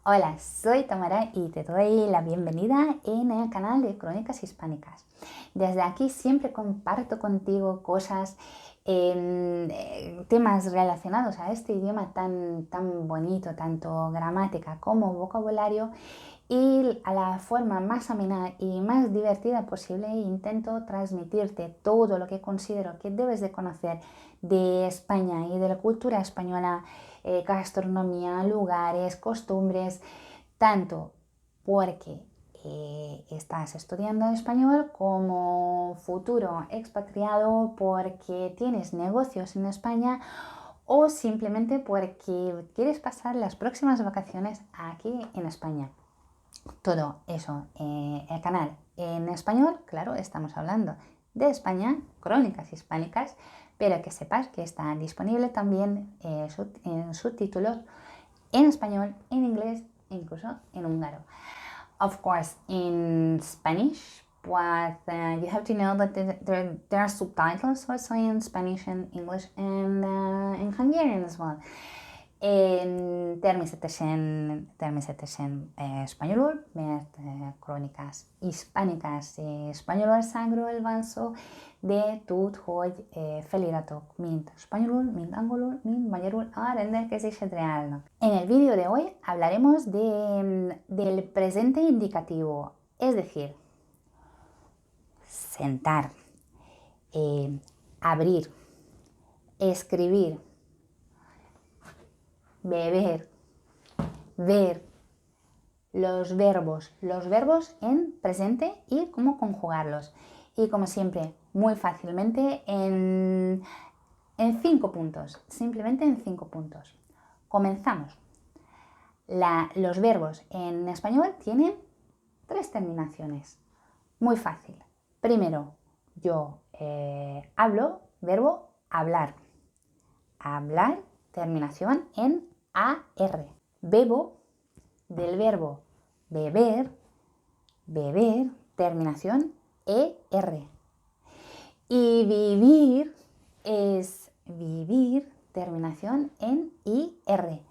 Hola, soy Tamara y te doy la bienvenida en el canal de Crónicas Hispánicas. Desde aquí siempre comparto contigo cosas, temas relacionados a este idioma tan bonito, tanto gramática como vocabulario, y a la forma más amena y más divertida posible intento transmitirte todo lo que considero que debes de conocer de España y de la cultura española, gastronomía, lugares, costumbres, tanto porque estás estudiando español como futuro expatriado, porque tienes negocios en España o simplemente porque quieres pasar las próximas vacaciones aquí en España. Todo eso, el canal en español, claro, estamos hablando de España, Crónicas Hispánicas, pero que sepas que está disponible también en subtítulos en español, en inglés e incluso en húngaro. Of course, in Spanish, but you have to know that there are subtitles also in Spanish and English and in Hungarian as well. Természetesen spanyolul, mert krónikás hispánicas spanyolországról van szó, de tud, hogy feliratok mind spanyolul, mind angolul, mind magyarul a rendelkezésedre állnak. En el vídeo de hoy hablaremos del presente indicativo, es decir, sentar, abrir, escribir, beber, ver, los verbos en presente y cómo conjugarlos. Y como siempre, muy fácilmente en 5 puntos, simplemente en 5 puntos. Comenzamos. Los verbos en español tienen 3 terminaciones. Muy fácil. Primero, yo hablo, verbo hablar. Hablar, terminación en AR. Bebo, del verbo beber, terminación ER. Y vivir es vivir, terminación en IR.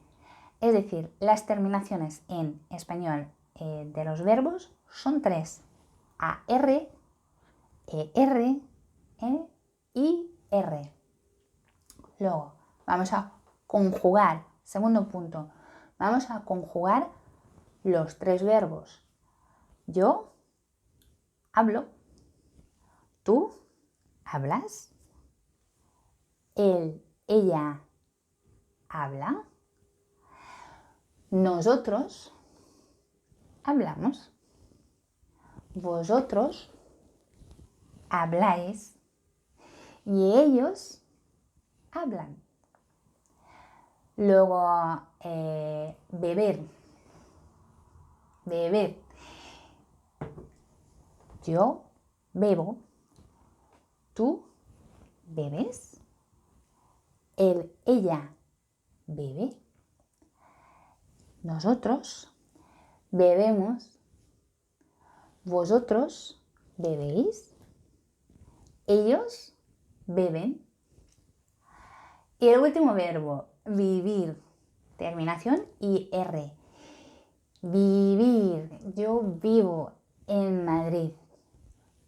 Es decir, las terminaciones en español de los verbos son 3. AR, ER, IR. Luego, vamos a conjugar. Segundo punto, vamos a conjugar los 3 verbos. Yo hablo, tú hablas, él, ella habla, nosotros hablamos, vosotros habláis y ellos hablan. Luego, beber. Yo bebo, tú bebes, él, ella bebe, nosotros bebemos, vosotros bebéis, ellos beben. Y el último verbo, vivir, terminación IR. Vivir, yo vivo en Madrid.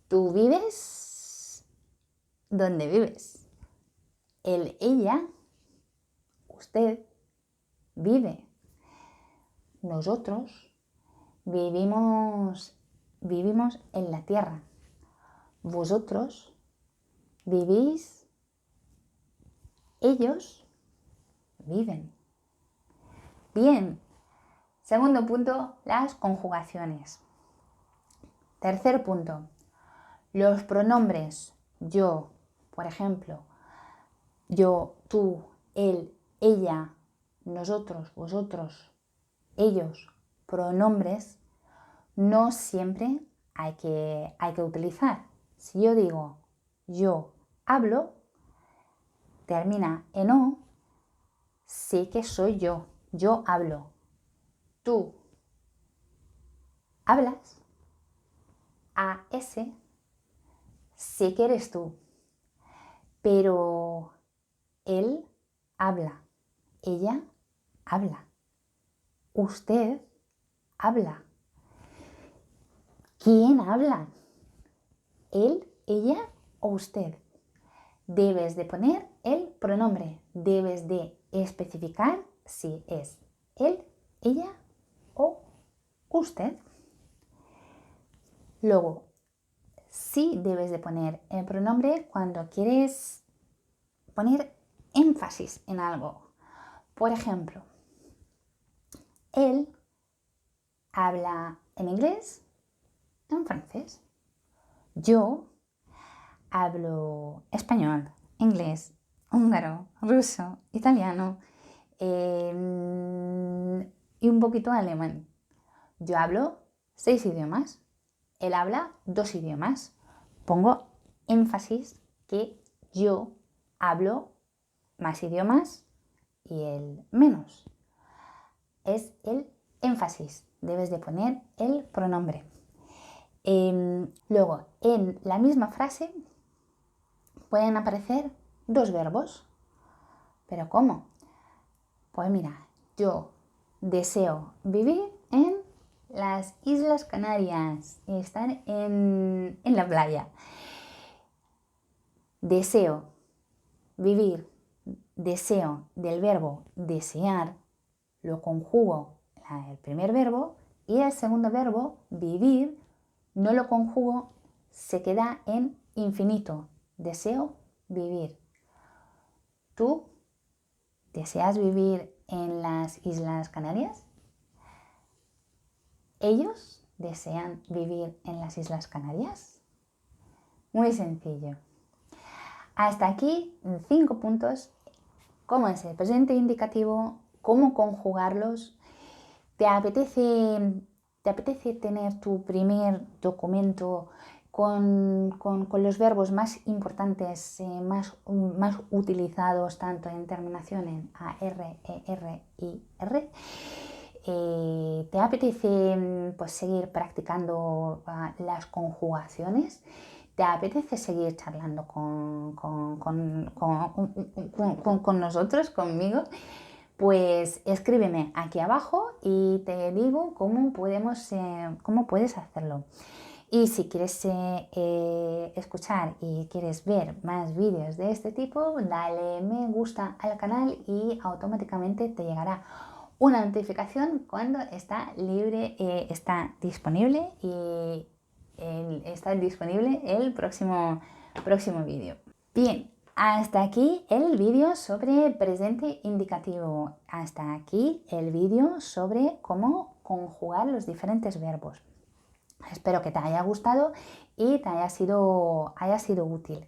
¿Tú vives? ¿Dónde vives? Él, ella, usted vive. Nosotros vivimos en la tierra. Vosotros vivís. Ellos viven. Bien. Segundo punto, las conjugaciones. Tercer punto, los pronombres yo, por ejemplo, yo, tú, él, ella, nosotros, vosotros, ellos, pronombres, no siempre hay que utilizar. Si yo digo yo hablo, termina en o, sé que soy yo hablo. Tú hablas, AS, sé que eres tú, pero él habla, ella habla, usted habla? ¿Quién habla? ¿Él, ella o usted? Debes de poner el pronombre. Debes de especificar si es él, ella o usted. Luego, sí debes de poner el pronombre cuando quieres poner énfasis en algo. Por ejemplo, él habla en inglés, en francés. Yo hablo español, inglés, húngaro, ruso, italiano y un poquito alemán. Yo hablo 6 idiomas. Él habla 2 idiomas. Pongo énfasis que yo hablo más idiomas y él menos. Es el énfasis. Debes de poner el pronombre. Luego, en la misma frase pueden aparecer 2 verbos. ¿Pero cómo? Pues mira, yo deseo vivir en las Islas Canarias y estar en la playa. Deseo vivir, deseo del verbo desear, lo conjugo el primer verbo y el segundo verbo, vivir, no lo conjugo, se queda en infinito. Deseo vivir. ¿Tú deseas vivir en las Islas Canarias? ¿Ellos desean vivir en las Islas Canarias? Muy sencillo. Hasta aquí 5 puntos. ¿Cómo es el presente indicativo? ¿Cómo conjugarlos? ¿Te apetece tener tu primer documento con los verbos más importantes, más utilizados tanto en terminación en AR, ER y R? ¿Te apetece pues, seguir practicando las conjugaciones? ¿Te apetece seguir charlando con nosotros, conmigo? Pues escríbeme aquí abajo y te digo cómo puedes hacerlo. Y si quieres escuchar y quieres ver más vídeos de este tipo, dale me gusta al canal y automáticamente te llegará una notificación cuando está libre, está disponible y está disponible el próximo vídeo. Bien, hasta aquí el vídeo sobre presente indicativo. Hasta aquí el vídeo sobre cómo conjugar los diferentes verbos. Espero que te haya gustado y te haya sido útil.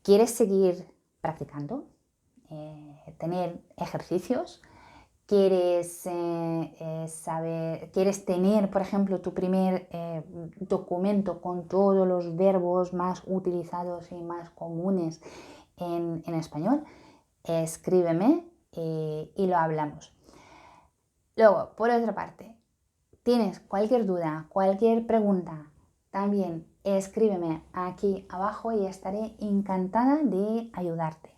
¿Quieres seguir practicando? ¿Tener ejercicios? ¿Quieres tener, por ejemplo, tu primer documento con todos los verbos más utilizados y más comunes en español? Escríbeme y lo hablamos. Luego, por otra parte, ¿tienes cualquier duda, cualquier pregunta? También escríbeme aquí abajo y estaré encantada de ayudarte.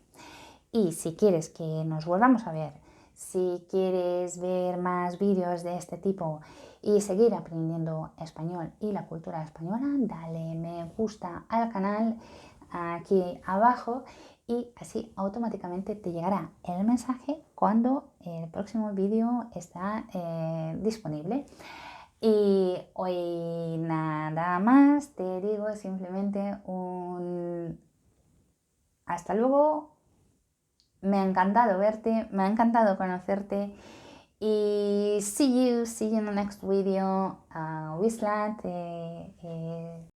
Y si quieres que nos volvamos a ver, si quieres ver más vídeos de este tipo y seguir aprendiendo español y la cultura española, dale me gusta al canal aquí abajo y así automáticamente te llegará el mensaje cuando el próximo vídeo está disponible. Y hoy nada más, te digo simplemente un hasta luego. Me ha encantado verte, me ha encantado conocerte y see you in the next video. Wislat.